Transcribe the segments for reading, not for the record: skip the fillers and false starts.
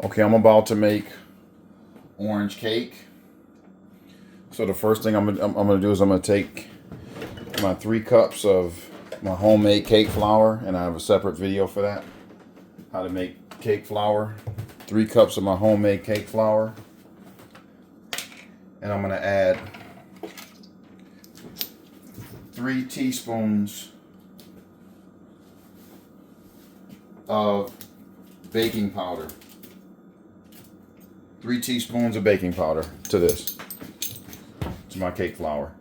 Okay, I'm about to make orange cake. So the first thing I'm gonna do is I'm gonna take my 3 cups of my homemade cake flour, and I have a separate video for that. How to make cake flour. 3 cups of my homemade cake flour, and I'm gonna add 3 teaspoons of baking powder. 3 teaspoons of baking powder to this, to my cake flour.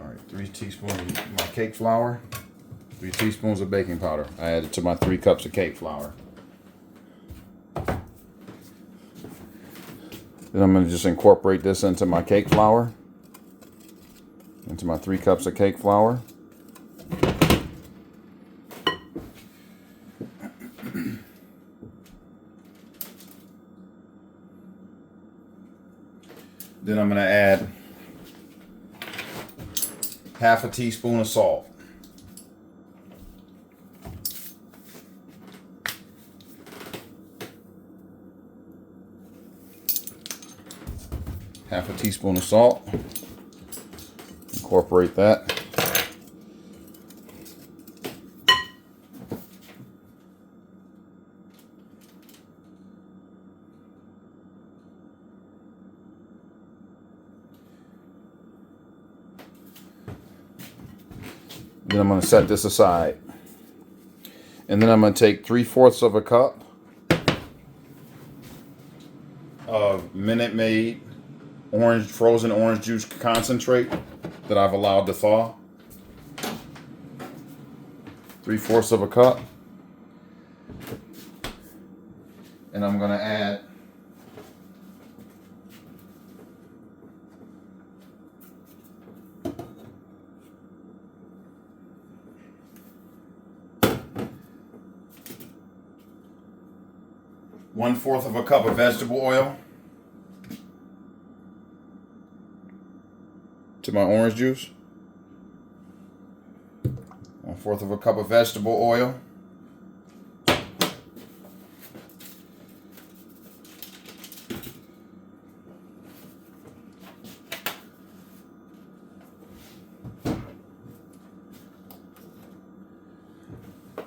All right, 3 teaspoons of my cake flour, 3 teaspoons of baking powder. I added to my 3 cups of cake flour. Then I'm going to just incorporate this into my cake flour, into my 3 cups of cake flour. Then I'm going to add half a teaspoon of salt. Half a teaspoon of salt. Incorporate that. Then I'm going to set this aside. And then I'm going to take 3/4 of a cup of Minute Maid frozen orange juice concentrate that I've allowed to thaw. 3/4 of a cup. And I'm going to add 1/4 of a cup of vegetable oil to my orange juice. 1/4 of a cup of vegetable oil.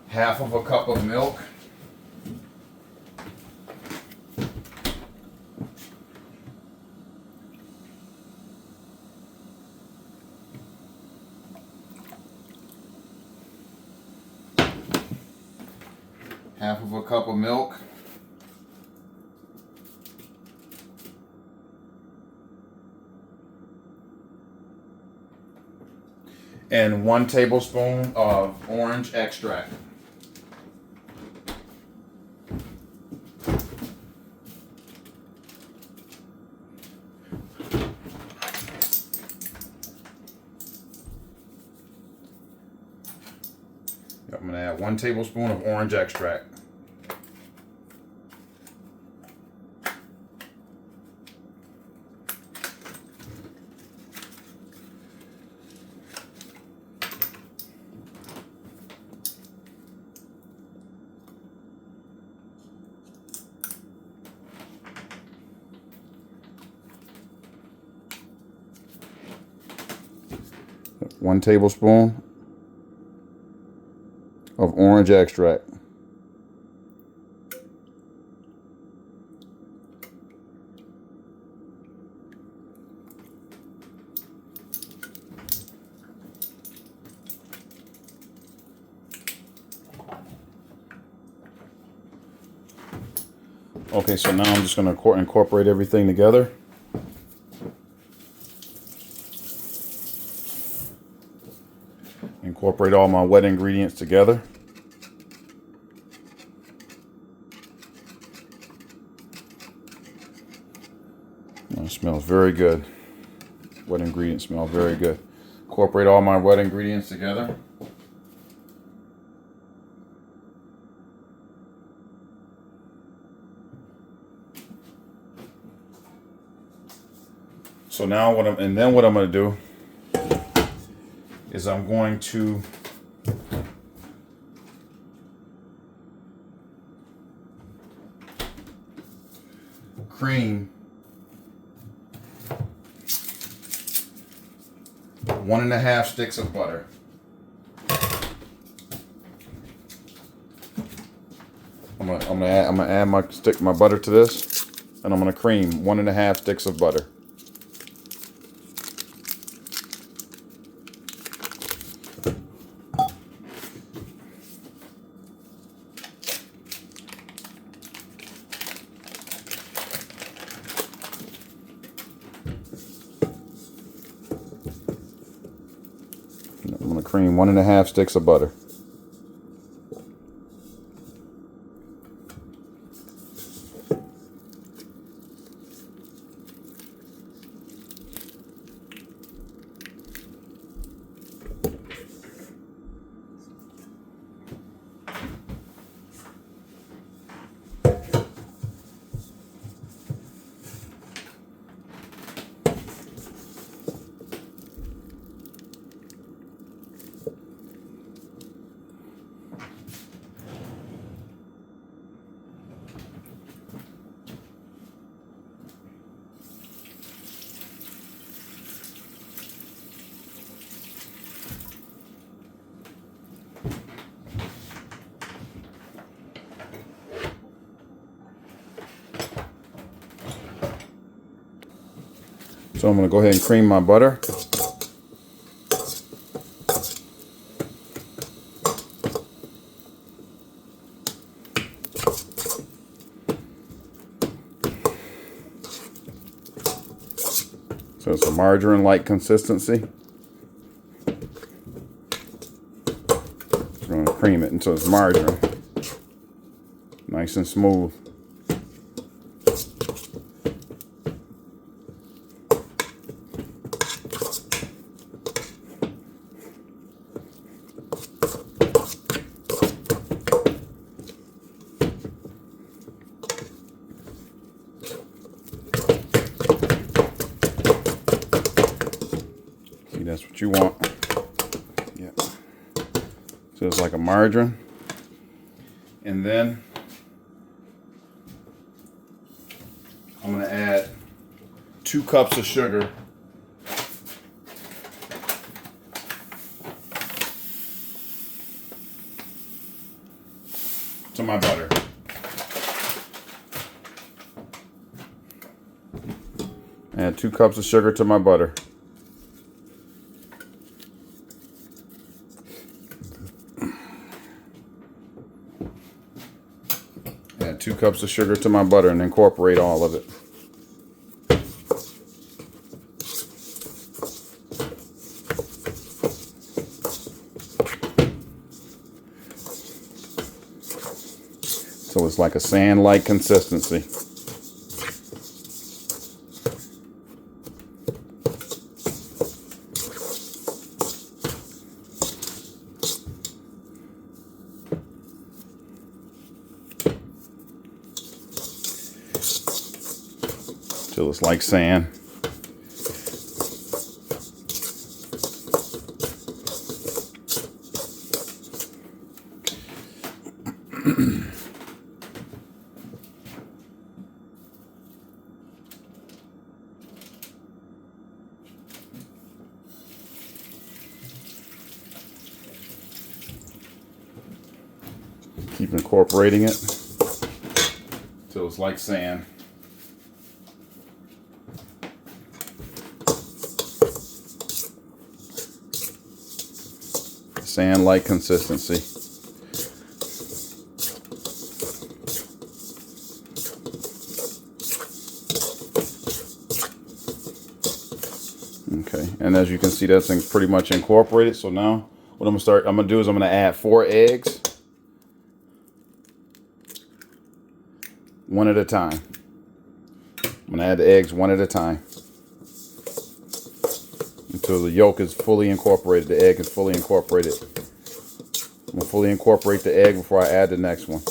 Half of a cup of milk. Half of a cup of milk. And 1 tablespoon of orange extract. I'm going to add 1 tablespoon of orange extract. One tablespoon of orange extract. Okay, so now I'm just going to incorporate everything together. Incorporate all my wet ingredients together. It smells very good. Wet ingredients smell very good. Incorporate all my wet ingredients together. So now what I'm going to do is I'm going to cream 1.5 sticks of butter. I'm gonna add my butter to this, and I'm gonna cream 1.5 sticks of butter. I'm gonna cream 1.5 sticks of butter. So I'm going to go ahead and cream my butter. So it's a margarine-like consistency. We're going to cream it until it's margarine. Nice and smooth. See, that's what you want. Yeah. So it's like a margarine. And then I'm going to add 2 cups of sugar to my butter. Add 2 cups of sugar to my butter. Add 2 cups of sugar to my butter and incorporate all of it. So it's like a sand-like consistency. Till it's like sand. Keep incorporating it till it's like sand. Sand-like consistency. Okay, and as you can see, that's pretty much incorporated. So now what I'm gonna do is I'm gonna add 4 eggs, one at a time. I'm gonna add the eggs one at a time until the yolk is fully incorporated, the egg is fully incorporated. I'm gonna fully incorporate the egg before I add the next one.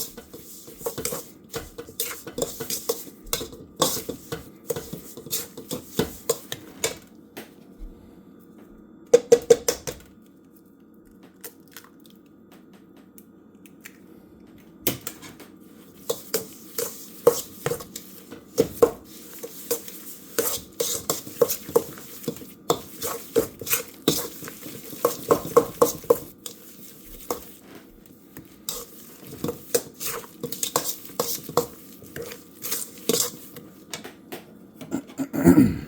Again,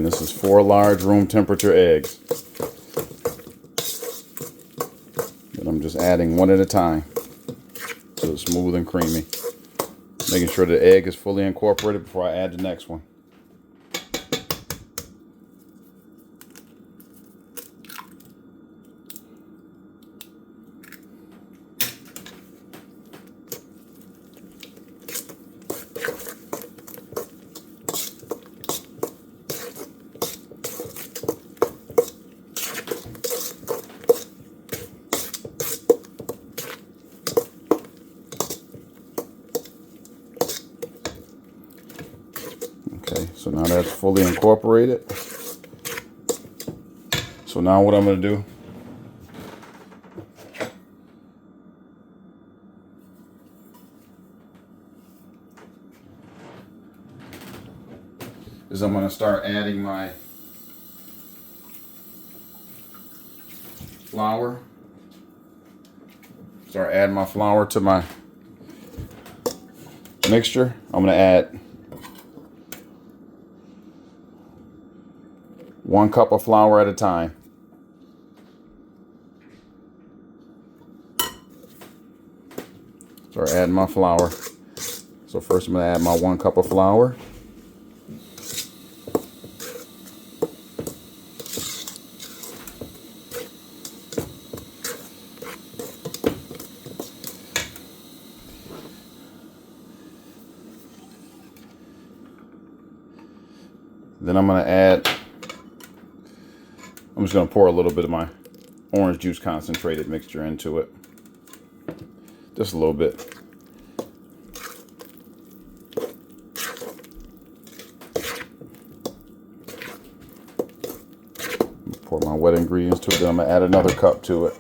this is 4 large room temperature eggs. And I'm just adding one at a time so it's smooth and creamy. Making sure the egg is fully incorporated before I add the next one. Okay, so now that's fully incorporated. So now what I'm going to do is I'm going to start adding my flour. Start adding my flour to my mixture. I'm going to add 1 cup of flour at a time. Start adding my flour. So first I'm going to add my 1 cup of flour. Then I'm going to add, I'm just going to pour a little bit of my orange juice concentrated mixture into it. Just a little bit. Pour my wet ingredients to it. Then I'm going to add another cup to it.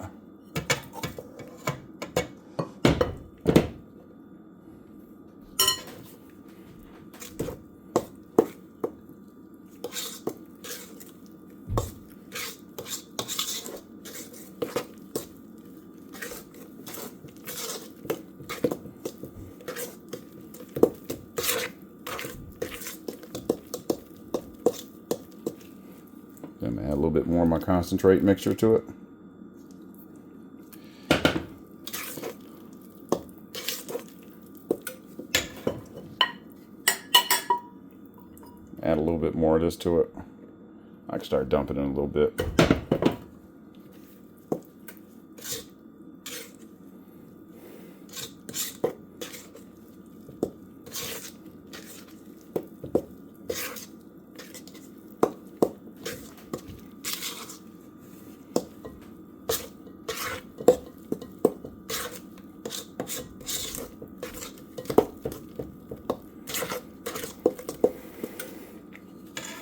Then I'm going to add a little bit more of my concentrate mixture to it. Add a little bit more of this to it. I can start dumping in a little bit.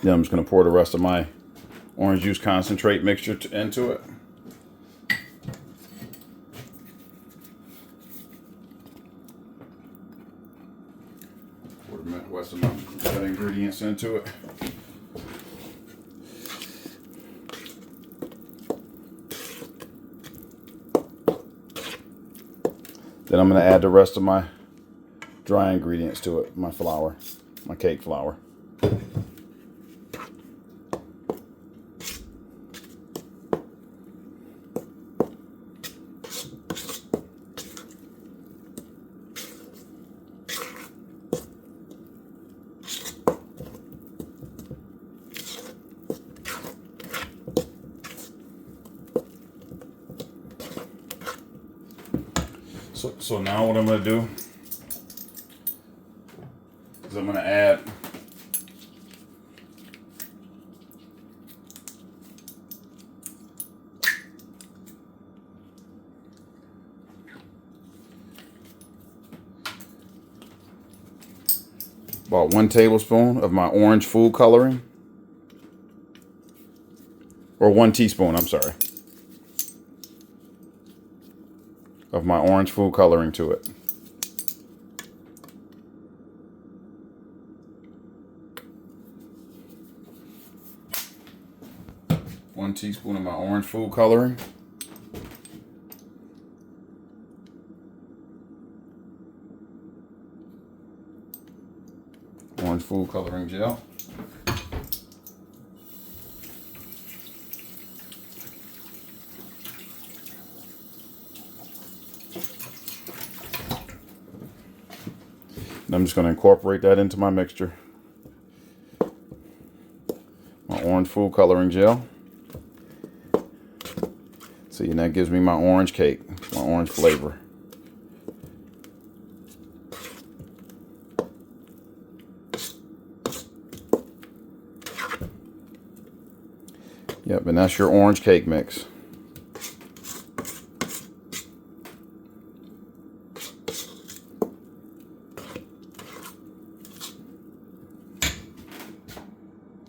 Then I'm just going to pour the rest of my orange juice concentrate mixture into it. Pour the rest of my wet ingredients into it. Then I'm going to add the rest of my dry ingredients to it, my flour, my cake flour. So now what I'm going to do is I'm going to add about 1 tablespoon of my orange food coloring, or 1 teaspoon, I'm sorry, of my orange food coloring to it. 1 teaspoon of my orange food coloring. Orange food coloring gel. And I'm just going to incorporate that into my mixture. My orange food coloring gel. See, and that gives me my orange cake, my orange flavor. Yep, and that's your orange cake mix.